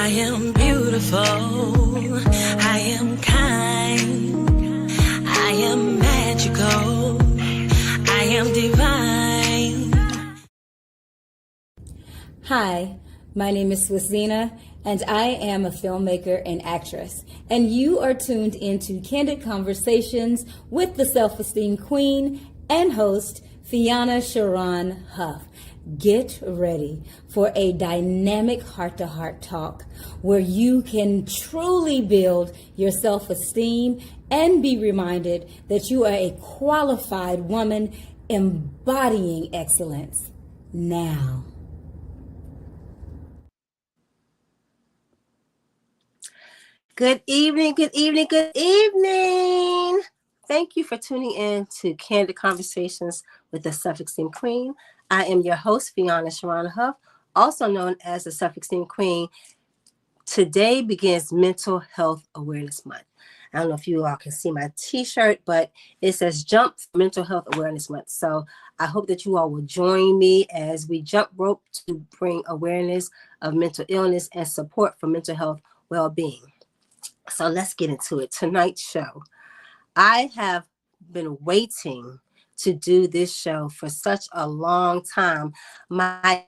I am beautiful. I am kind. I am magical. I am divine. Hi, my name is Swissina, and I am a filmmaker and actress. And you are tuned into Candid Conversations with the Self-Esteem Queen and host, Fiona Sharon Huff. Get ready for a dynamic heart-to-heart talk where you can truly build your self-esteem and be reminded that you are a qualified woman embodying excellence now. Good evening, good evening, good evening. Thank you for tuning in to Candid Conversations with the Self-Esteem Queen. I am your host, Fiona Sharon Huff, also known as the Self-Esteem Queen. Today begins Mental Health Awareness Month. I don't know if you all can see my t-shirt, but it says Jump Mental Health Awareness Month. So I hope that you all will join me as we jump rope to bring awareness of mental illness and support for mental health well-being. So let's get into it. Tonight's show. I have been waiting to do this show for such a long time. My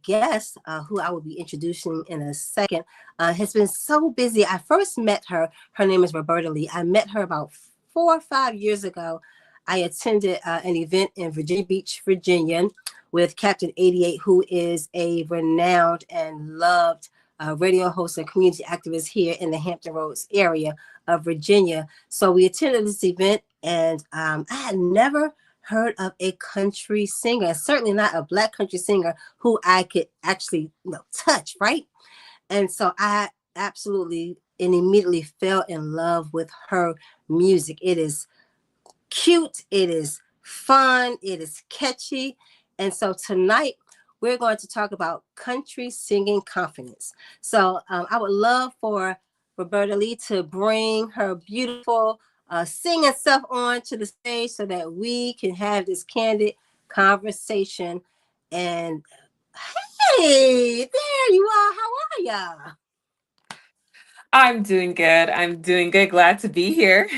guest, who I will be introducing in a second, has been so busy. I first met her. Her name is Roberta Lea. I met her about 4 or 5 years ago. I attended an event in Virginia Beach, Virginia, with Captain 88, who is a renowned and loved radio host and community activist here in the Hampton Roads area of Virginia. So we attended this event, and I had never heard of a country singer, certainly not a Black country singer who I could actually touch, right? And so I absolutely and immediately fell in love with her music. It is cute, it is fun, it is catchy. And so tonight we're going to talk about country singing confidence. So I would love for Roberta Lea to bring her beautiful singing self on to the stage so that we can have this candid conversation. And hey, there you are. How are ya? I'm doing good. I'm doing good. Glad to be here.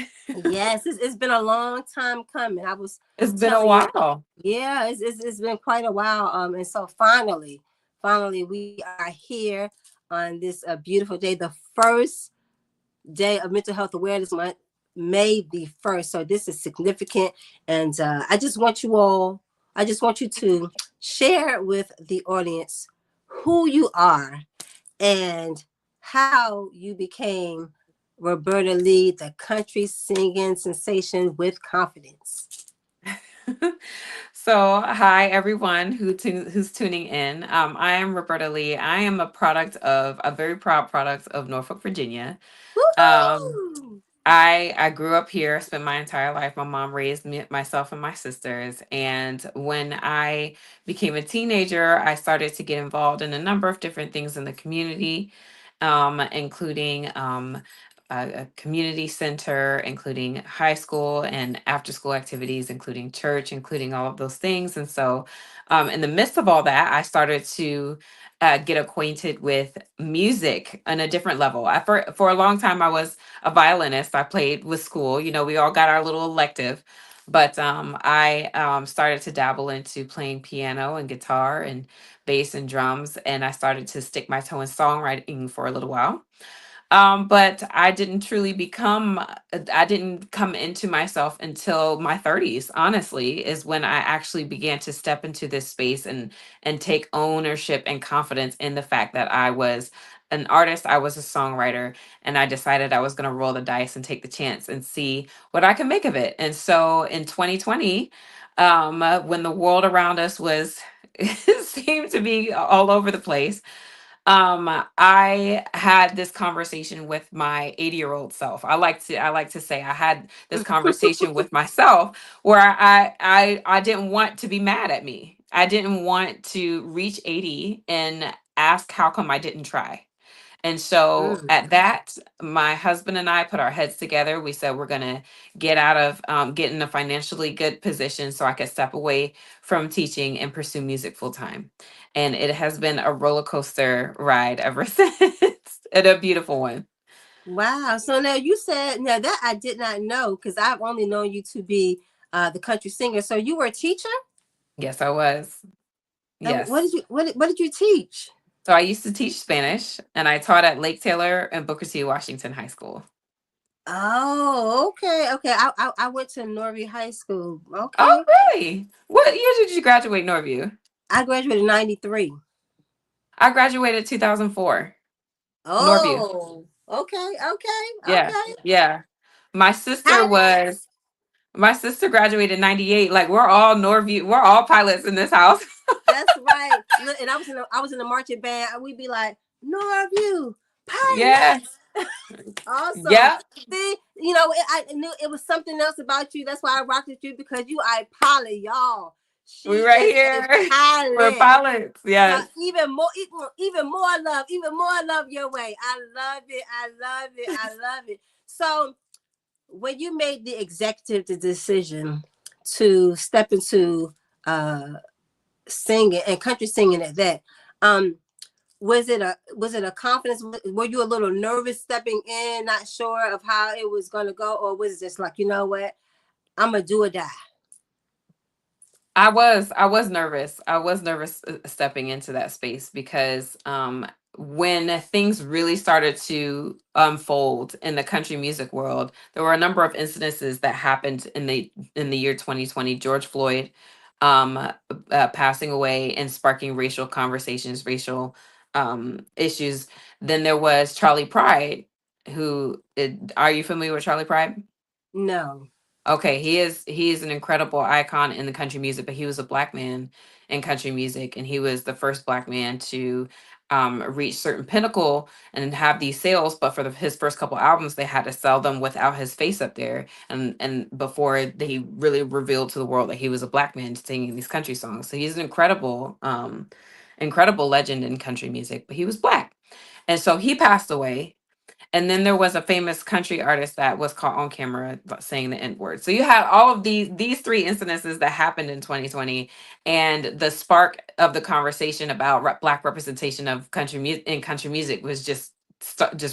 Yes, it's been a long time coming. I was It's been a telling you, while. yeah, it's been quite a while. And so finally we are here on this beautiful day, the first day of Mental Health Awareness Month, May the 1st. So this is significant, and I just want you to share with the audience who you are and how you became Roberta Lea, the country singing sensation with confidence. So, hi everyone who's tuning in. I am Roberta Lea. I am a very proud product of Norfolk, Virginia. Um, Woo-hoo! I grew up here, spent my entire life. My mom raised me, myself and my sisters. And when I became a teenager, I started to get involved in a number of different things in the community, including a community center, including high school and after school activities, including church, including all of those things. And so, in the midst of all that, I started to get acquainted with music on a different level. For a long time, I was a violinist. I played with school. You know, we all got our little elective. But I started to dabble into playing piano and guitar and bass and drums. And I started to stick my toe in songwriting for a little while. But I didn't come into myself until my 30s, honestly, is when I actually began to step into this space and take ownership and confidence in the fact that I was an artist, I was a songwriter, and I decided I was going to roll the dice and take the chance and see what I can make of it. And so in 2020, when the world around us was seemed to be all over the place, I had this conversation with my 80-year-old self. I like to say I had this conversation with myself where I didn't want to be mad at me. I didn't want to reach 80 and ask how come I didn't try. And so Mm. at that, my husband and I put our heads together. We said we're going to get in a financially good position so I could step away from teaching and pursue music full time. And it has been a roller coaster ride ever since. and a beautiful one. Wow. So now you said now that I did not know because I've only known you to be the country singer. So you were a teacher? Yes, I was. And what did Yes. you what did you teach? So I used to teach Spanish, and I taught at Lake Taylor and Booker T. Washington High School. Oh, okay, okay. I went to Norby High School. Oh, Okay, really? What year did you graduate, Norview? I graduated in '93. I graduated 2004. Norview. Oh, okay, okay, Yeah, okay. yeah. My How sister did was my sister graduated 98. Like we're all Norview, we're all pilots in this house. That's right. Look, and I was in the marching band. And we'd be like, Norview, Yeah. pilot. Awesome. Yep. See, I knew it was something else about you. That's why I rocked with you because you are a pilot, y'all. We She right is a here. We're pilot. pilots. So Yes. even more love your way. I love it. I love it. I love it. So when you made the executive decision to step into uh singing and country singing at that, um, was it a confidence? Were you a little nervous stepping in, not sure of how it was gonna go, or was it just like, you know what, I'm gonna do or die? I was nervous. I was nervous stepping into that space because when things really started to unfold in the country music world, there were a number of incidences that happened in the year 2020. George Floyd passing away and sparking racial conversations, racial issues. Then there was Charlie Pride, are you familiar with Charlie Pride? No. Okay, he is an incredible icon in the country music, but he was a black man in country music, and he was the first black man to reach certain pinnacle and have these sales. But for his first couple albums, they had to sell them without his face up there, and before they really revealed to the world that he was a black man singing these country songs. So he's an incredible legend in country music, but he was black, and so he passed away. And then there was a famous country artist that was caught on camera saying the N word. So you had all of these three incidences that happened in 2020, and the spark of the conversation about black representation of country music in country music was just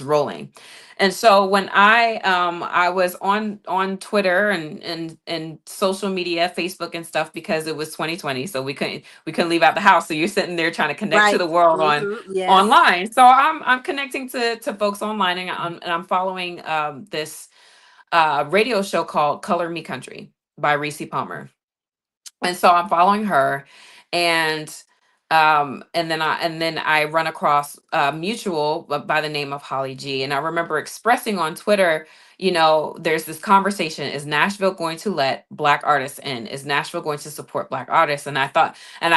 rolling. And so when I was on Twitter and social media, Facebook and stuff, because it was 2020, so we couldn't leave out the house. So you're sitting there trying to connect to Right. the world on Yes. online. So I'm connecting to folks online, and I'm following this radio show called Color Me Country by Reese Palmer. And so I'm following her, and and then I run across a mutual by the name of Holly G. And I remember expressing on Twitter, there's this conversation: is Nashville going to let black artists in? Is Nashville going to support black artists? And I thought, and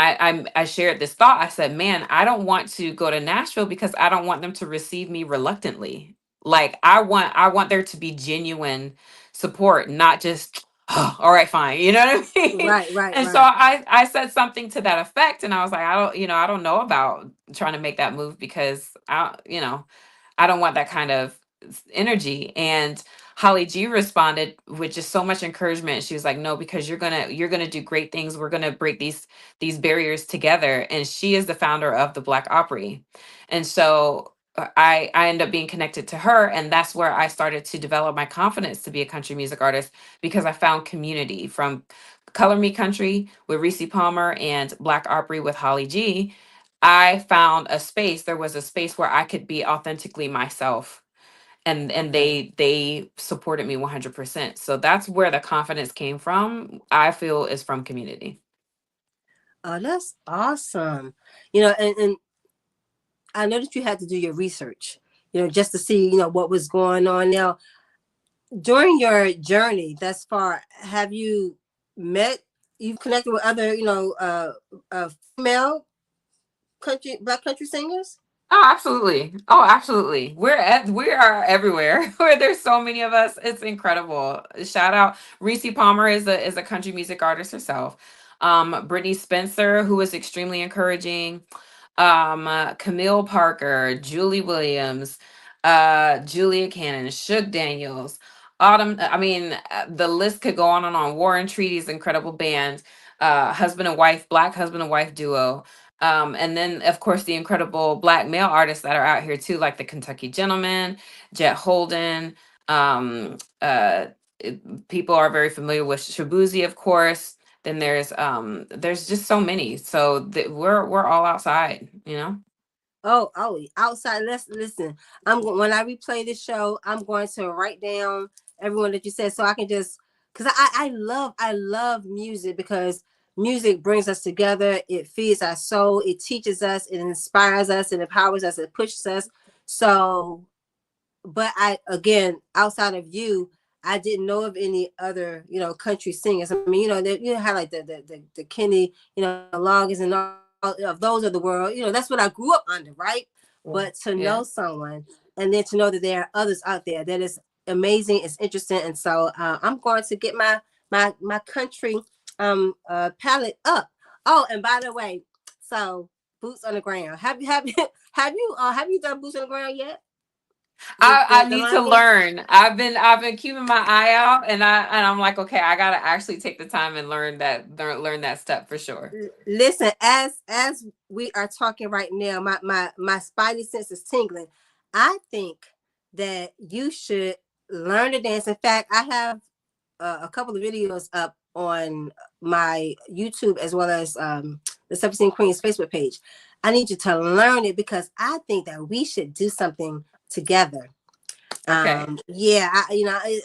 I shared this thought. I said, man, I don't want to go to Nashville because I don't want them to receive me reluctantly. Like I want there to be genuine support, not just, oh, all right, fine. You know what I mean? Right, right, And so right. I said something to that effect, and I was like, I don't know about trying to make that move because I don't want that kind of energy. And Holly G responded with just so much encouragement. She was like, no, because you're gonna do great things. We're gonna break these barriers together. And she is the founder of the Black Opry. And so I end up being connected to her, and that's where I started to develop my confidence to be a country music artist, because I found community from Color Me Country with Reese Palmer and Black Opry with Holly G. I found a space. There was a space where I could be authentically myself, and Okay. they supported me 100%. So that's where the confidence came from. I feel is from community. Oh, that's awesome. And I know that you had to do your research, just to see, what was going on. Now, during your journey thus far, have you've connected with other, female black country singers? Oh, absolutely. Oh, absolutely. We are everywhere. Where there's so many of us. It's incredible. Shout out Reese Palmer is a country music artist herself. Brittany Spencer, who is extremely encouraging. Camille Parker, Julie Williams, Julia Cannon, Shook Daniels, Autumn. I mean, the list could go on and on. War and Treaty's incredible band, husband and wife, black husband and wife duo. And then, of course, the incredible Black male artists that are out here too, like the Kentucky Gentleman, Jet Holden. Um, uh, People are very familiar with Shabuzi, of course. Then there's just so many. So we're all outside, you know. Oh, outside. Let's listen. When I replay this show, I'm going to write down everyone that you said, so I can just, because I love music, because music brings us together. It feeds our soul. It teaches us. It inspires us. It empowers us. It pushes us. So, but I, again, outside of you, I didn't know of any other, country singers. I mean, have like the Kenny, Loggins and all of those of the world. That's what I grew up under, right? Yeah. But to Yeah. know someone, and then to know that there are others out there that is amazing, it's interesting, and so I'm going to get my country palette up. Oh, and by the way, so boots on the ground. Have you done boots on the ground yet? I The need to Lion King? learn. I've been keeping my eye out, and I'm like, okay, I gotta actually take the time and learn that step for sure. Listen, as we are talking right now, my spidey sense is tingling. I think that you should learn to dance. In fact, I have a couple of videos up on my YouTube, as well as the Self-Esteem Queen's Facebook page. I need you to learn it, because I think that we should do something together. Okay. Yeah,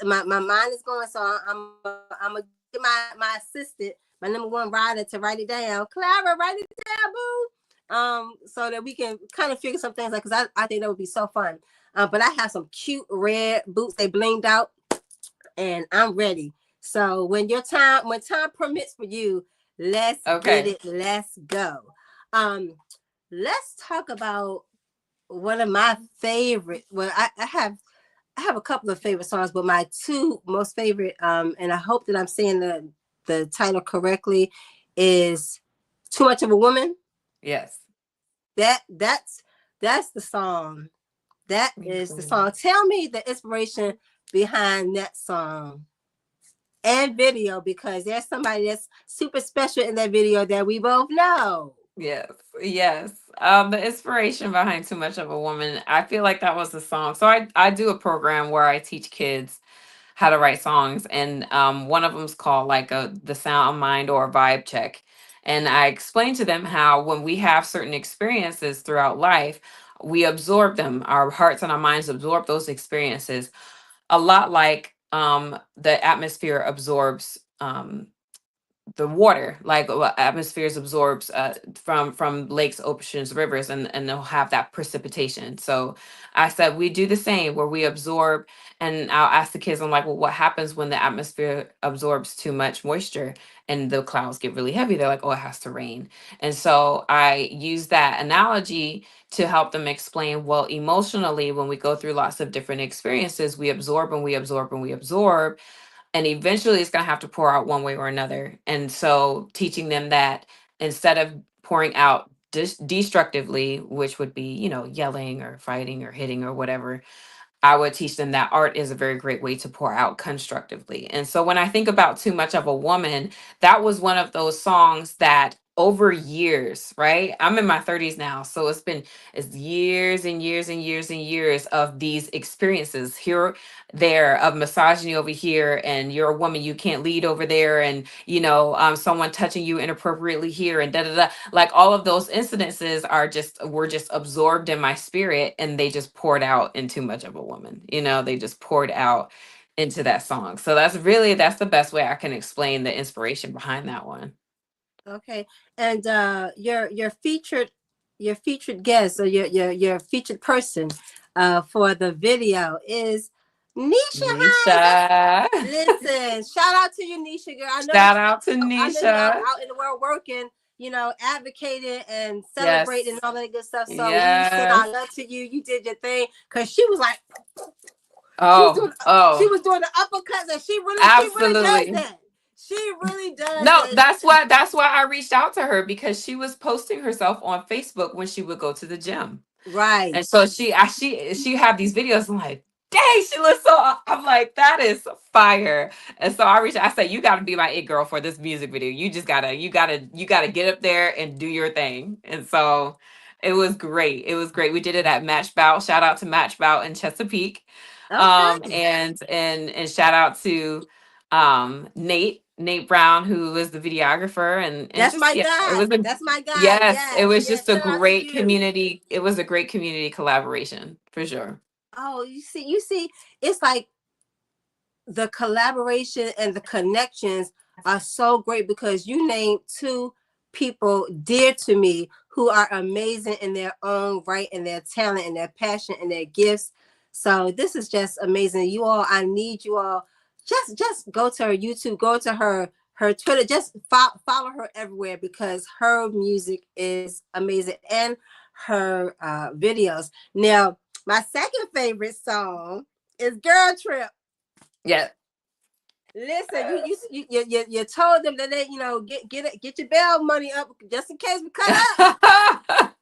my mind is going, so I'm gonna get my assistant, my number one rider, to write it down. Clara, write it down, boo. So that we can kind of figure some things out, because I think that would be so fun. But I have some cute red boots. They blinged out, and I'm ready. So when time permits for you, let's get Okay. it. Let's go. Um, let's talk about one of my favorite. Well, I have a couple of favorite songs, but my two most favorite, and I hope that I'm saying the title correctly, is "Too Much of a Woman." Yes. That's the song. That is the song. Tell me the inspiration behind that song and video, because there's somebody that's super special in that video that we both know. Yes, yes. The inspiration behind "Too Much of a Woman," I feel like that was the song. So I do a program where I teach kids how to write songs, and one of them's called like the sound mind or a vibe check. And I explain to them how when we have certain experiences throughout life, we absorb them. Our hearts and our minds absorb those experiences a lot like the atmosphere absorbs the water, like what atmospheres absorbs from lakes, oceans, rivers, and they'll have that precipitation. So I said we do the same, where we absorb. And I'll ask the kids, I'm like, well, what happens when the atmosphere absorbs too much moisture and the clouds get really heavy? They're like, oh, it has to rain. And so I use that analogy to help them explain, well, emotionally, when we go through lots of different experiences, we absorb and we absorb and we absorb, and eventually it's going to have to pour out one way or another. And so teaching them that instead of pouring out destructively, which would be, yelling or fighting or hitting or whatever, I would teach them that art is a very great way to pour out constructively. And so when I think about "Too Much of a Woman," that was one of those songs that over years, right? I'm in my 30s now. So it's years and years and years and years of these experiences here, there, of misogyny over here, and you're a woman, you can't lead over there, and someone touching you inappropriately here, and da da da. Like all of those incidences were just absorbed in my spirit, and they just poured out in "Too Much of a Woman." They just poured out into that song. So that's the best way I can explain the inspiration behind that one. Okay, and your featured guest, or your featured person for the video is Nisha Hines. Nisha. Listen, shout out to you, Nisha girl. Shout out to I know you Nisha. out in the world working, advocating and celebrating and Yes. all that good stuff. So we send Yes. our love to you. You did your thing, because she was like, she was Oh, doing she oh, was doing the uppercuts, and she really does absolutely. that. She really does No, that. that's why I reached out to her, because she was posting herself on Facebook when she would go to the gym. Right. And so she have these videos. I'm like, dang, she looks so, I'm like, that is fire. And so I reached I said, you gotta be my it girl for this music video. You just gotta, you gotta get up there and do your thing. And so it was great. It was great. We did it at Match Bout. Shout out to Match Bout in Chesapeake. Okay. And shout out to Nate Brown, who was the videographer, and That's just my yeah, it guy. was a That's my guy. yes, it Yes. was Yes. just a Shout out to great you. community. It was a great community collaboration for sure. Oh, you see, it's like the collaboration and the connections are so great because you named two people dear to me who are amazing in their own right and their talent and their passion and their gifts. So this is just amazing. You all, I need you all. Just go to her YouTube, go to her Twitter, just follow her everywhere because her music is amazing and her videos. Now, my second favorite song is Girl Trip. Yeah. Listen, you told them that they get your bail money up just in case we cut up.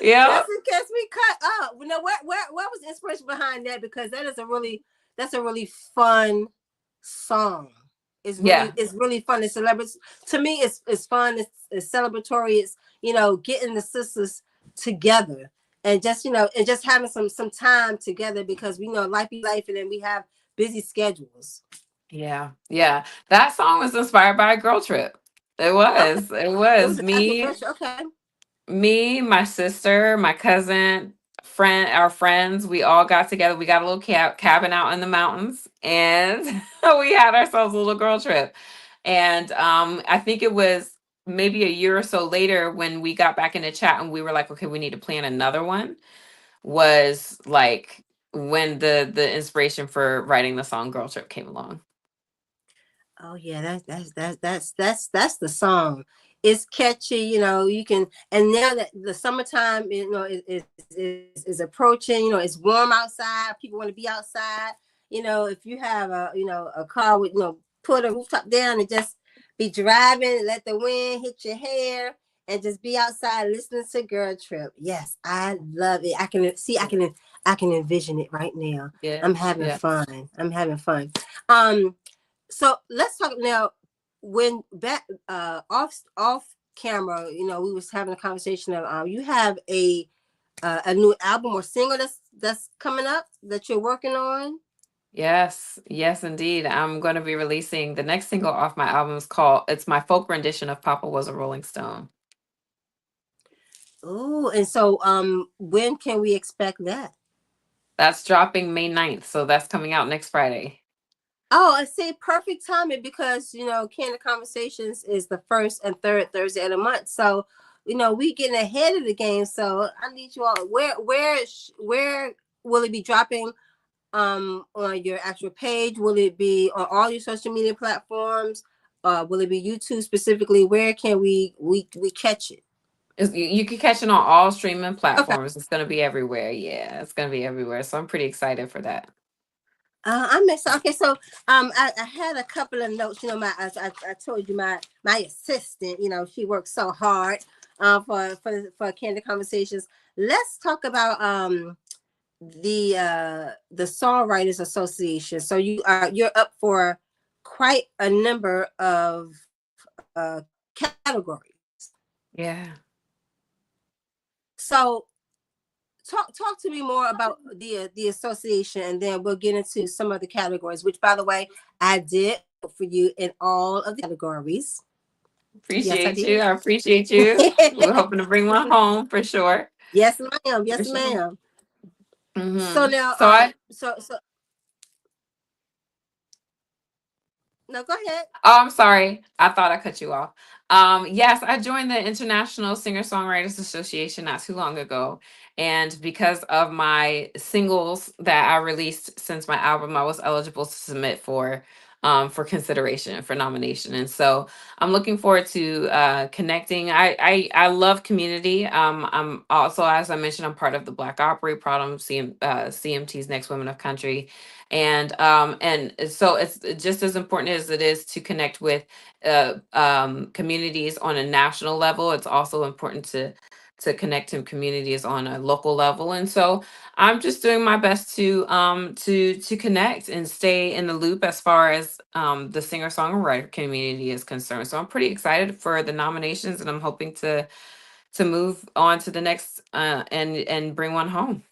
Yeah. Just in case we cut up. You know what was the inspiration behind that? Because that's a really fun song. Yeah. It's really fun. It's celebrity to me. It's fun. It's celebratory. It's getting the sisters together and just having some time together because we know life be life and then we have busy schedules. Yeah. Yeah. That song was inspired by a girl trip. It Okay, was. It it was was an actual me, girl. Okay. my sister, my cousin, our friends. We all got together. We got a little cabin out in the mountains, and we had ourselves a little girl trip. And I think it was maybe a year or so later when we got back in the chat and we were like, okay, we need to plan another one. Was like when the inspiration for writing the song "Girl Trip" came along. Oh yeah, that's the song. It's catchy, you can, and now that the summertime, is approaching, it's warm outside. People want to be outside. If you have a car with, put a rooftop down and just be driving, let the wind hit your hair, and just be outside listening to Girl Trip. Yes, I love it. I can envision it right now. Yeah, I'm having yeah, fun. I'm having fun. Um, so let's talk now. When back off camera, we was having a conversation of you have a new album or single that's coming up that you're working on. yes, yes, indeed. I'm going to be releasing the next single off my album. Is called. It's my folk rendition of "Papa Was a Rolling Stone." Oh, and so when can we expect that? That's dropping May 9th, so that's coming out next Friday. Oh, I say perfect timing because Candid Conversations is the first and third Thursday of the month. So, we getting ahead of the game. So I need you all. Where will it be dropping? On your actual page? Will it be on all your social media platforms? Will it be YouTube specifically? Where can we catch it? You can catch it on all streaming Okay. platforms. It's going to be everywhere. Yeah, it's going to be everywhere. So I'm pretty excited for that. I'm excited. Okay, so I had a couple of notes. I told you my assistant. She works so hard for Candid Conversations. Let's talk about the Songwriters Association. So you're up for quite a number of categories. Yeah. So talk to me more about the association, and then we'll get into some of the categories. Which, by the way, I did for you in all of the categories. Yes, I Appreciate you. did. I appreciate you. We're hoping to bring one home for sure. Yes, ma'am. For Yes, sure. ma'am. So Hmm. now, So I so no, go ahead. Oh, I'm sorry. I thought I cut you off. Yes, I joined the International Singer-Songwriters Association not too long ago. And because of my singles that I released since my album, I was eligible to submit for consideration for nomination. And so I'm looking forward to connecting. I love community. I'm also, as I mentioned, I'm part of the Black Opera Proud CMT's Next Women of Country. And so it's just as important as it is to connect with communities on a national level. It's also important to connect to communities on a local level. And so I'm just doing my best to connect and stay in the loop as far as the singer songwriter community is concerned. So I'm pretty excited for the nominations, and I'm hoping to move on to the next and bring one home.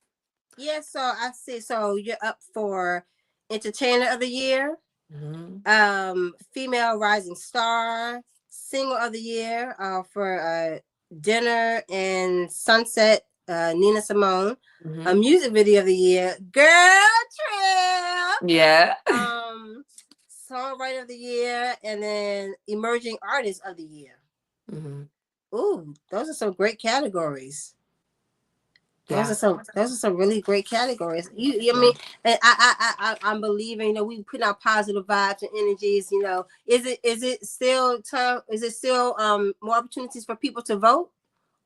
Yeah, so I see. So you're up for Entertainer of the Year, Mhm. Female Rising Star, Single of the Year for Dinner and Sunset, Nina Simone, a Mhm. Music Video of the Year, Girl Trip, Yeah. Songwriter of the Year, and then Emerging Artist of the Year. Mhm. Ooh, those are some great categories. Those Yeah. are some really great categories. I Yeah. mean, and I'm believing. You know, we put out positive vibes and energies. You know, is it still time? Is it still more opportunities for people to vote,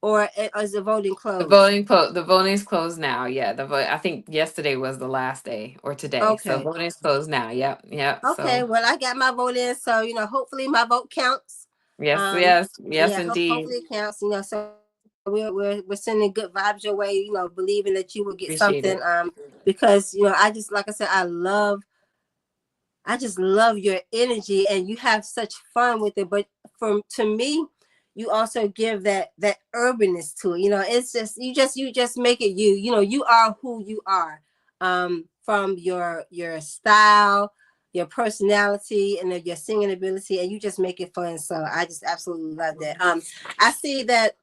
or is the voting closed? The voting is closed now. Yeah, the vote. I think yesterday was the last day, or today. So Okay, voting is closed now. Yep. Yep. okay. So Well, I got my vote in, so you know, hopefully my vote counts. yes, Um, yes, yes, yeah, indeed. hopefully it counts. You know, so we're sending good vibes your way. You know, believing that you will get Appreciate something. it. Because you know, I just like I said, I just love your energy and you have such fun with it. But from to me, you also give that urbanness to it. You know, it's just you just make it you. You know, you are who you are. From your style, your personality, and your singing ability, and you just make it fun. So I just absolutely love that. I see that.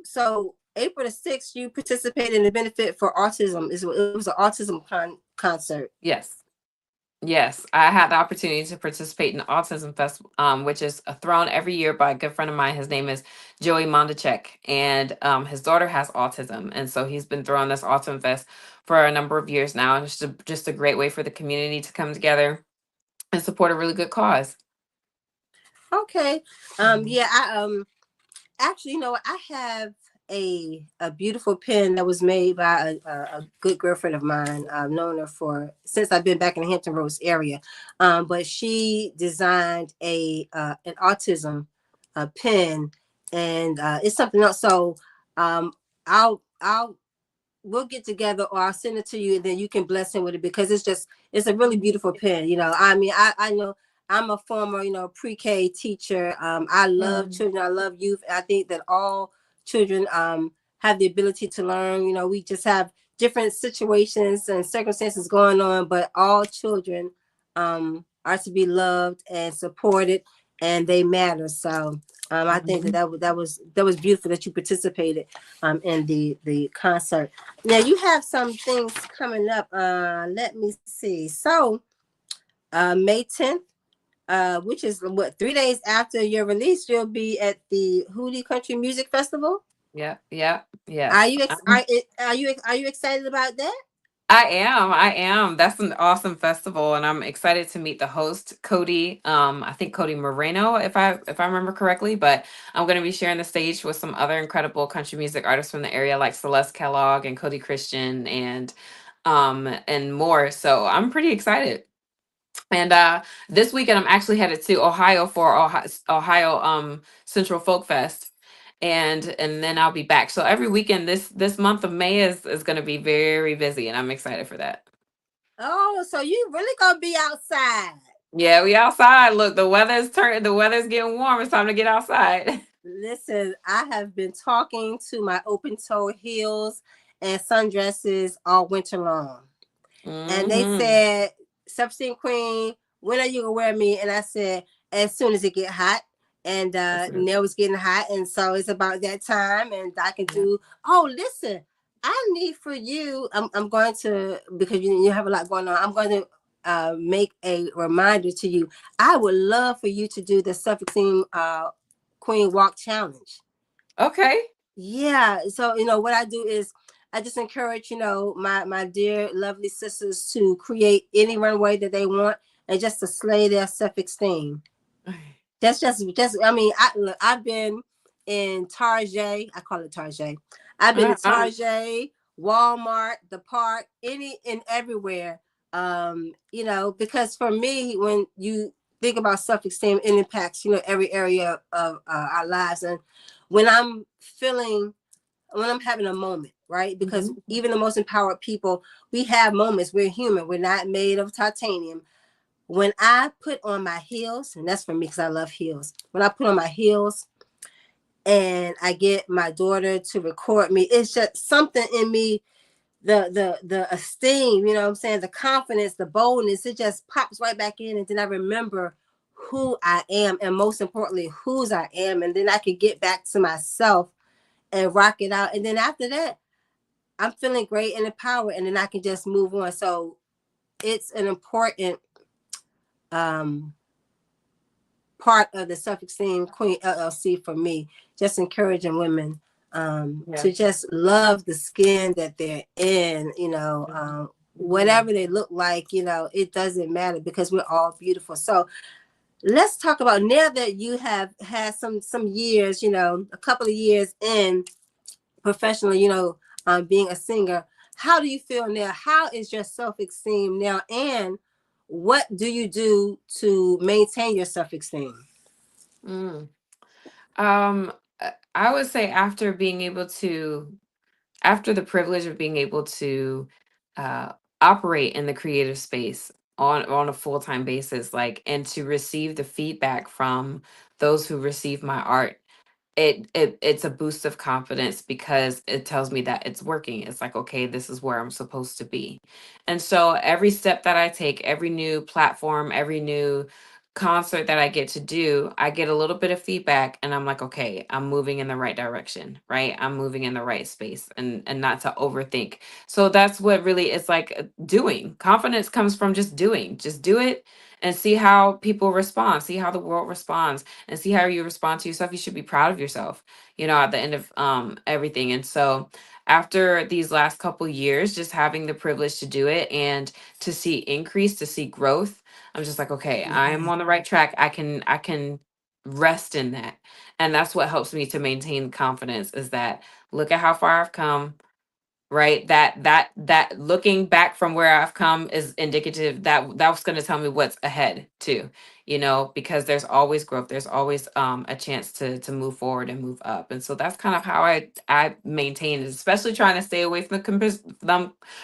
So April the 6th, you participated in the benefit for autism. It was an autism concert. Yes. Yes, I had the opportunity to participate in the Autism Fest, which is thrown every year by a good friend of mine. His name is Joey Mondachek, and his daughter has autism, and so he's been throwing this Autism Fest for a number of years now. And it's just a great way for the community to come together and support a really good cause. Okay. Mhm. Yeah, I actually, you know what? I have a beautiful pen that was made by a good girlfriend of mine. I've known her for since I've been back in the Hampton Roads area. But she designed a an autism pen, and it's something else. So I'll we'll get together, or I'll send it to you, and then you can bless him with it, because it's a really beautiful pen. You know, I mean, I know I'm a former, you know, pre-K teacher. I love Um, children. I love youth. I think that all children have the ability to learn. You know, we just have different situations and circumstances going on, but all children are to be loved and supported, and they matter. So I think that mhm. that was beautiful that you participated in the concert. Now you have some things coming up. Let me see. So May 10th, which is what 3 days after your release, you'll be at the Hootie Country Music Festival. Yeah, yeah, Are yes. you ex- are you excited about that? I am. I am. That's an awesome festival, and I'm excited to meet the host, Cody. I think Cody Moreno, if I remember correctly. But I'm going to be sharing the stage with some other incredible country music artists from the area, like Celeste Kellogg and Cody Christian, and more. So I'm pretty excited. And this weekend, I'm actually headed to Ohio for Ohio Central Folk Fest, and then I'll be back. So every weekend this month of May is going to be very busy, and I'm excited for that. Oh, so you really gonna be outside? Yeah, we outside. Look, the weather's getting warm. It's time to get outside. Listen, I have been talking to my open toe heels and sundresses all winter long. And they Hmm. said, Self-Esteem Queen, when are you gonna wear me? And I said, as soon as it get hot. And That's it. now it's getting hot, and so it's about that time. And I can Yeah. do. Oh, listen, I need for you. I'm going to, because you have a lot going on. I'm going to make a reminder to you. I would love for you to do the Self-Esteem Queen Walk Challenge. Okay. Yeah. So, you know, what I do is I just encourage, you know, my dear lovely sisters to create any runway that they want, and just to slay their self-esteem. That's I mean, I've been in Target, I call it Target. I've been to Uh-uh. Target, Walmart, the park, any and everywhere. You know, because for me, when you think about self-esteem, it impacts, you know, every area of our lives. And when I'm feeling when I'm having a moment, right? Because even the most empowered people, we have moments. We're human. We're not made of titanium. When I put on my heels, and that's for me because I love heels. When I put on my heels and I get my daughter to record me, it's just something in me, the esteem, you know what I'm saying, the confidence, the boldness, it just pops right back in, and then I remember who I am, and most importantly, whose I am, and then I can get back to myself and rock it out. And then after that, I'm feeling great and empowered, and then I can just move on. So it's an important part of the Self-Esteem Queen LLC for me, just encouraging women to just love the skin that they're in, you know, whatever they look like, you know, it doesn't matter because we're all beautiful. So let's talk about, now that you have had some years, you know, a couple of years in professionally, you know, being a singer, how do you feel now? How is your self-esteem now? And what do you do to maintain your self-esteem? Mm. I would say after being able to, after the privilege of being able to uh, operate in the creative space on a full-time basis, like, and to receive the feedback from those who receive my art, it's a boost of confidence because it tells me that it's working. It's like, okay, this is where I'm supposed to be. And so every step that I take, every new platform, every new concert that I get to do, I get a little bit of feedback and I'm like, okay, I'm moving in the right direction, right? I'm moving in the right space, and not to overthink. So that's what really is like, doing. Confidence comes from just doing. Just do it and see how people respond, see how the world responds, and see how you respond to yourself. You should be proud of yourself, you know, at the end of everything. And so after these last couple years, just having the privilege to do it and to see increase, to see growth, I'm just like, okay, I'm on the right track. I can rest in that. And that's what helps me to maintain confidence, is that look at how far I've come, right? That looking back from where I've come is indicative that that's going to tell me what's ahead too, you know, because there's always growth. There's always a chance to move forward and move up. And so that's kind of how I maintain it, especially trying to stay away from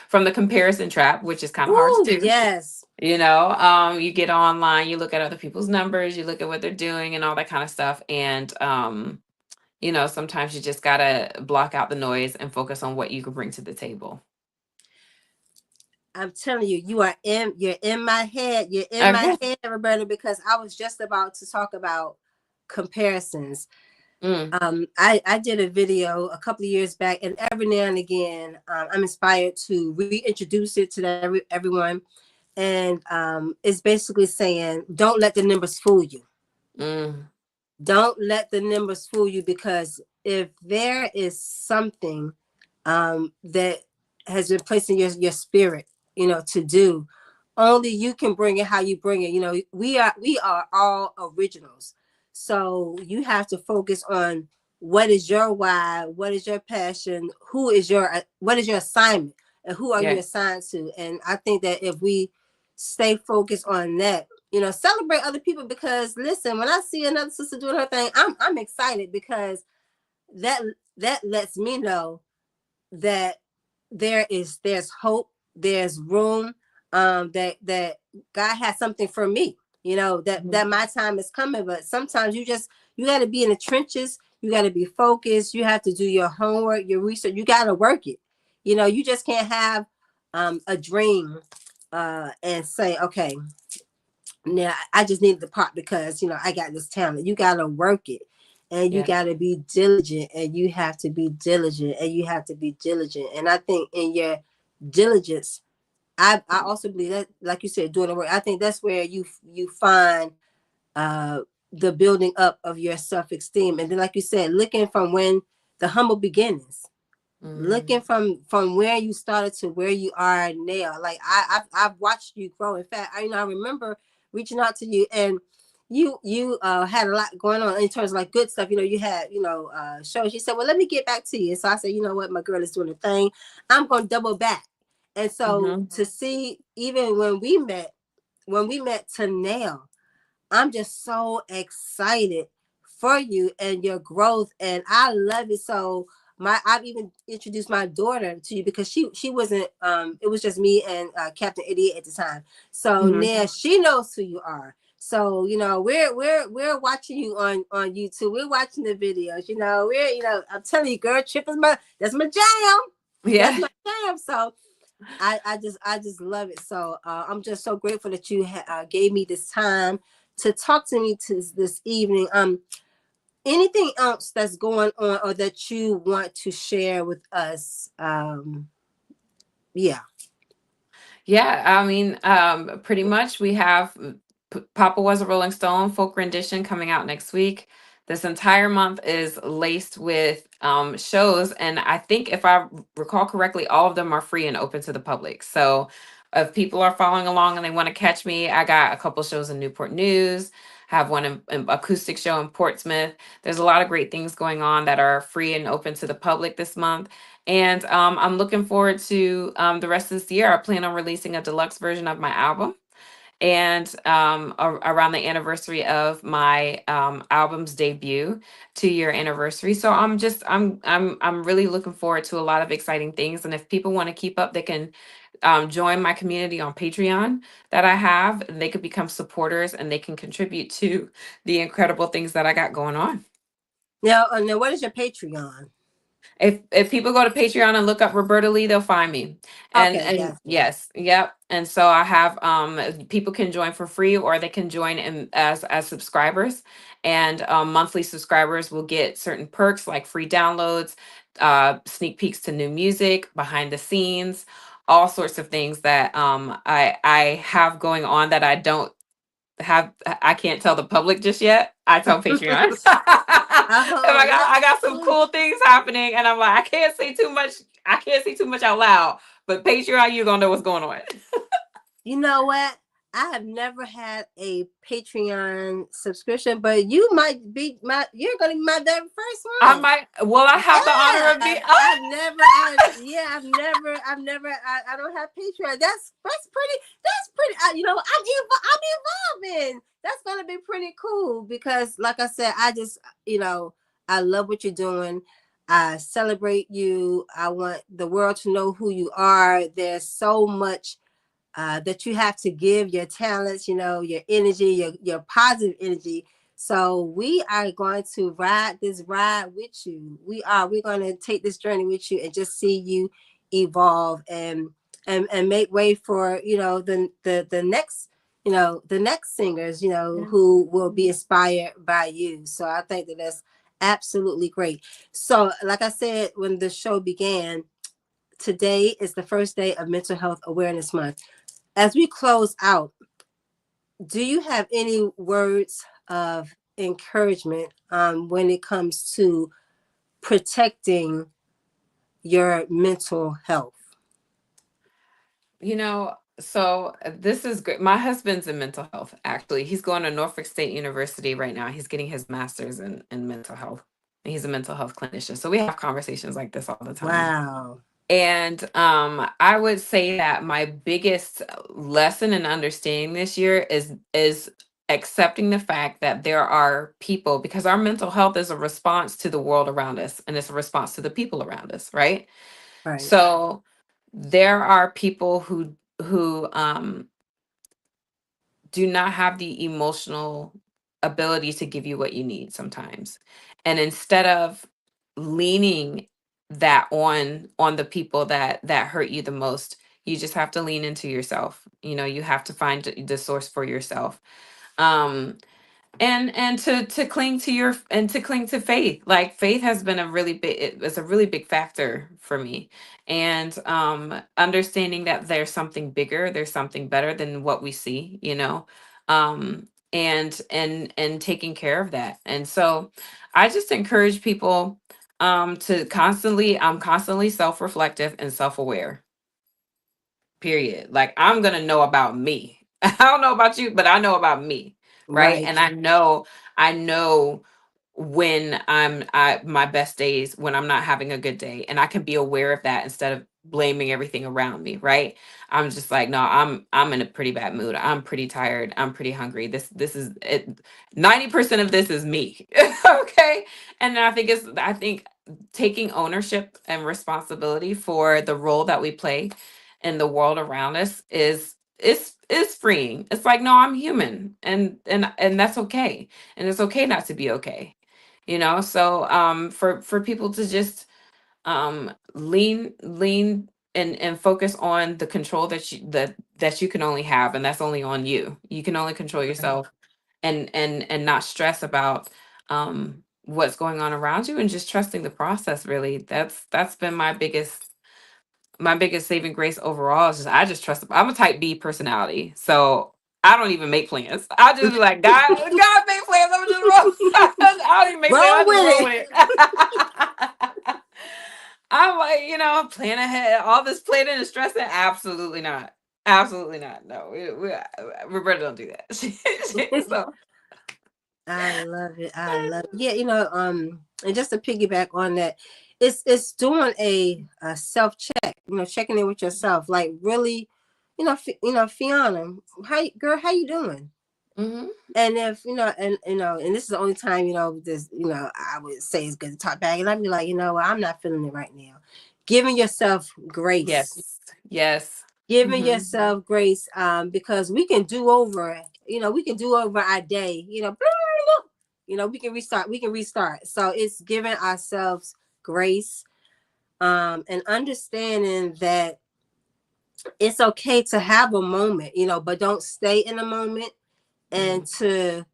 from the comparison trap, which is kind of hard to Ooh, do. yes. You know, you get online, you look at other people's numbers, you look at what they're doing and all that kind of stuff. And you know, sometimes you just gotta block out the noise and focus on what you can bring to the table. I'm telling you, you're in my head. You're in my Okay. head, Roberta, because I was just about to talk about comparisons. Mm, I did a video a couple of years back, and every now and again, I'm inspired to reintroduce it to everyone. And it's basically saying, don't let the numbers fool you. mm, Don't let the numbers fool you, because if there is something that has been placed in your spirit, you know, to do, only you can bring it how you bring it. You know, we are all originals. So you have to focus on what is your why, what is your passion, what is your assignment, and who are you yeah. assigned to. And I think that if we stay focused on that, you know, celebrate other people, because listen, when I see another sister doing her thing, I'm excited, because that that lets me know that there's hope, there's room, that God has something for me, you know, that my time is coming. But sometimes you got to be in the trenches, you got to be focused, you have to do your homework, your research, you got to work it. You know, you just can't have a dream and say, okay, now I just need the part because, you know, I got this talent. You got to work it, and you Yeah. got to be diligent, and you have to be diligent, and you have to be diligent. And I think in your diligence, I also believe that, like you said, doing the work, I think that's where you find uh the building up of your self-esteem. And then, like you said, looking from when the humble beginnings, looking Mm, from where you started to where you are now. Like I've watched you grow. In fact, I remember reaching out to you, and you had a lot going on in terms of like good stuff. You know, you had, you know, shows. You said, well, let me get back to you. So I said, you know what, my girl is doing a thing, I'm gonna double back. And so mhm. to see, even when we met to now, I'm just so excited for you and your growth, and I love it. So I've even introduced my daughter to you because she wasn't it was just me and Captain Idiot at the time. So now she knows who you are. So we're watching you on YouTube. We're watching the videos. I'm telling you, girl, Trip is that's my jam. Yeah. That's my jam. So I just love it. So I'm just so grateful that you gave me this time to talk to me this evening. Anything else that's going on or that you want to share with us? Yeah. Yeah, I mean, pretty much we have Papa Was a Rolling Stone folk rendition coming out next week. This entire month is laced with shows, and I think if I recall correctly, all of them are free and open to the public. So if people are following along and they want to catch me, I got a couple shows in Newport News, have one in acoustic show in Portsmouth. There's a lot of great things going on that are free and open to the public this month. And I'm looking forward to the rest of this year. I plan on releasing a deluxe version of my album, and around the anniversary of my album's debut, 2-year anniversary. So I'm really looking forward to a lot of exciting things. And if people want to keep up, they can join my community on Patreon that I have. And they could become supporters and they can contribute to the incredible things that I got going on. Now, what is your Patreon? If people go to Patreon and look up Roberta Lea, they'll find me. And Okay, yes. yes, yep. And so I have people can join for free or they can join in as subscribers. And monthly subscribers will get certain perks like free downloads, sneak peeks to new music, behind the scenes, all sorts of things that I have going on that I can't tell the public just yet. I tell Patreon. And I got some cool things happening, and I'm like, I can't say too much. I can't say too much out loud. But Patreon, you're gonna know what's going on. You know what? I have never had a Patreon subscription, but you're gonna be my very first one. I might. Well, I have the honor of being. I've never. I don't have Patreon. That's pretty. I'm evolving. That's gonna be pretty cool because, like I said, I love what you're doing. I celebrate you. I want the world to know who you are. There's so much that you have to give, your talents, your energy, your positive energy. So we are going to ride this ride with you. We're going to take this journey with you and just see you evolve and make way for the next the next singers who will be inspired by you. So I think that's absolutely great. So like I said when the show began, today is the first day of Mental Health Awareness Month. As we close out, do you have any words of encouragement when it comes to protecting your mental health? So this is great. My husband's in mental health, actually. He's going to Norfolk State University right now. He's getting his master's in mental health. And he's a mental health clinician. So we have conversations like this all the time. Wow. And I would say that my biggest lesson in understanding this year is accepting the fact that there are people, because our mental health is a response to the world around us and it's a response to the people around us, right? Right. So there are people who do not have the emotional ability to give you what you need sometimes. And instead of leaning that on the people that hurt you the most, you just have to lean into yourself. You have to find the source for yourself. And to cling to faith. Like faith has been it's a really big factor for me. And understanding that there's something bigger, there's something better than what we see, and taking care of that. And so I just encourage people I'm constantly self-reflective and self-aware, period. Like I'm gonna know about me. I don't know about you, but I know about me, right? Right. And I know when my best days, when I'm not having a good day, and I can be aware of that instead of blaming everything around me, right? I'm just like, no, I'm in a pretty bad mood. I'm pretty tired. I'm pretty hungry. This is it. 90% of this is me. Okay. And I think taking ownership and responsibility for the role that we play in the world around us is freeing. It's like, no, I'm human, and that's okay. And it's okay not to be okay. So for people to just lean and focus on the control that you can only have, and that's only on you. You can only control yourself, and not stress about what's going on around you, and just trusting the process. Really, that's been my biggest saving grace overall. Is just, I just trust. I'm a type B personality, so I don't even make plans. I just be like, God make plans. I'm just roll. I don't even make plans. I Roll just roll with with it. I'm like, plan ahead. All this planning and stressing, absolutely not. Absolutely not. No, Roberta don't do that. it. So I love it. I love it. Yeah, and just to piggyback on that, it's doing a self check. Checking in with yourself. Like really, Fiona, how you doing? mhm. And if and this is the only time this I would say it's good to talk back, and I'd be like, what, I'm not feeling it right now. Giving yourself grace, Yes. Yes. giving Hmm. yourself grace, because we can do over our day. We can restart. So it's giving ourselves grace, and understanding that it's okay to have a moment, but don't stay in a moment, and to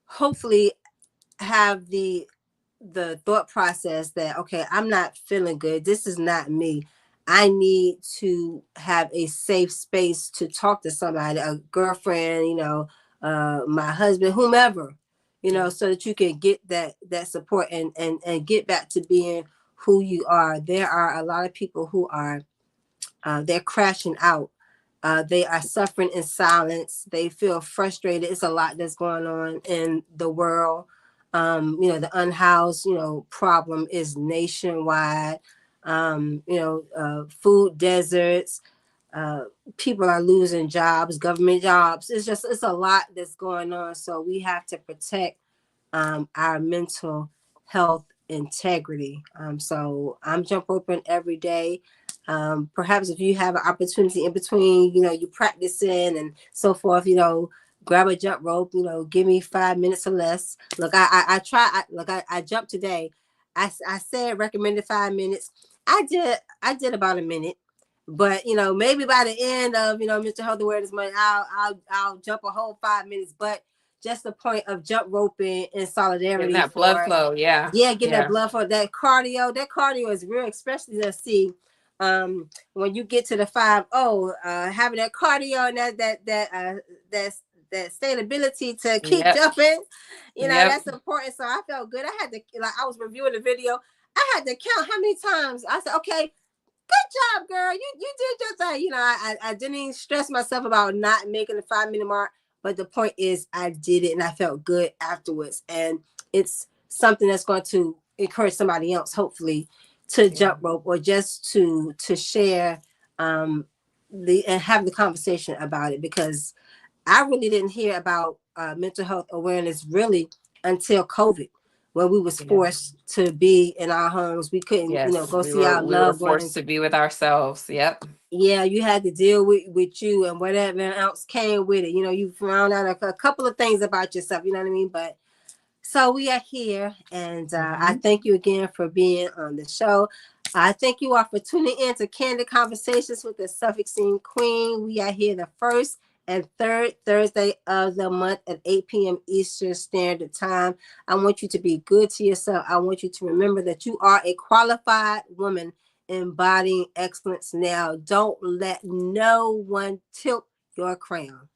hopefully have the thought process that, okay, I'm not feeling good, this is not me, I need to have a safe space to talk to somebody, a girlfriend, my husband, whomever, so that you can get that support, and get back to being who you are. There are a lot of people who are they're crashing out. They are suffering in silence. They feel frustrated. It's a lot that's going on in the world. The unhoused, problem is nationwide. Food deserts. Uh, People are losing jobs, government jobs. It's a lot that's going on. So we have to protect our mental health integrity. So I'm jump roping every day. Perhaps if you have an opportunity in between, you practicing and so forth, grab a jump rope, give me 5 minutes or less. Look, I try, I jumped today. I said recommended 5 minutes. I did about a minute. But maybe by the end of mental health awareness month, I'll jump a whole 5 minutes. But just the point of jump roping in Getting solidarity that blood for, flow. Yeah. yeah, getting that Yeah. blood flow, that cardio. That cardio is real, especially to see when you get to the 5-0, having that cardio and that stability to keep Yep. jumping, Yep. that's important. So I felt good. I had to, like, I was reviewing the video. I had to count how many times I said, okay, good job, girl. You did your thing. I didn't even stress myself about not making the 5 minute mark. But the point is, I did it and I felt good afterwards. And it's something that's going to encourage somebody else, hopefully, to Yeah. jump rope, or just to share and have the conversation about it, because I really didn't hear about mental health awareness really until COVID, when we was Yeah. forced to be in our homes. We couldn't, Yes. go We see were our we were loved forced ones. to be with ourselves. Yep. Yeah, you had to deal with you and whatever else came with it. You found out a couple of things about yourself. You know what I mean? But so we are here, and I thank you again for being on the show. I thank you all for tuning in to Candid Conversations with the Self-Esteem Queen. We are here the first and third Thursday of the month at 8 p.m. Eastern Standard Time. I want you to be good to yourself. I want you to remember that you are a qualified woman embodying excellence now. Don't let no one tilt your crown.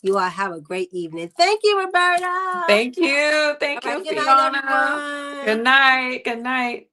You all have a great evening. Thank you, Roberta. Thank you. All Thank you, right. Good night, Fiona. Good everyone. night. Good night.